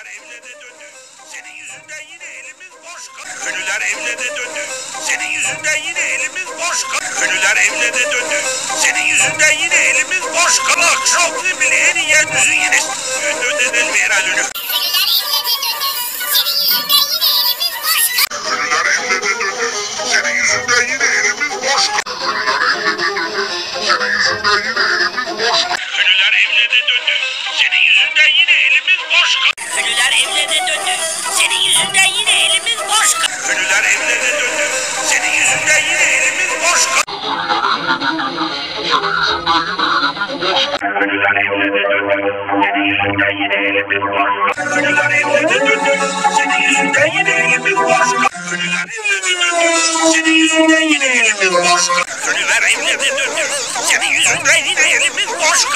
Köylüler evlerine döndü. Senin yüzünden yine elimiz boş kaldı. Köylüler evlerine döndü. Senin yüzünden yine elimiz boş kaldı. Köylüler evlerine döndü. Senin yüzünden yine elimiz boş kaldı. Akşam bile en iyi yeryüzün yine. Önden elmeyen halünü. Köylüler evlerine döndü. Senin yüzünden yine elimiz boş kaldı. Senin yüzünden yine elimiz boş kaldı. Köylüler evlerine döndü. Senin yüzünden yine elimiz boş kaldı. Köylüler evlerine döndü. Senin yüzünden yine elimiz boş kaldı. Köylüler evlerine döndü. Senin yüzünden yine elimiz boş kaldı. Köylüler evlerine döndü. Senin yüzünden yine elimiz boş kaldı. Köylüler evlerine döndü. Senin yüzünden yine elimiz boş kaldı. Köylüler evlerine döndü. Senin yüzünden yine elimiz boş kaldı. Köylüler evlerine döndü. Senin yüzünden yine elimiz boş kaldı.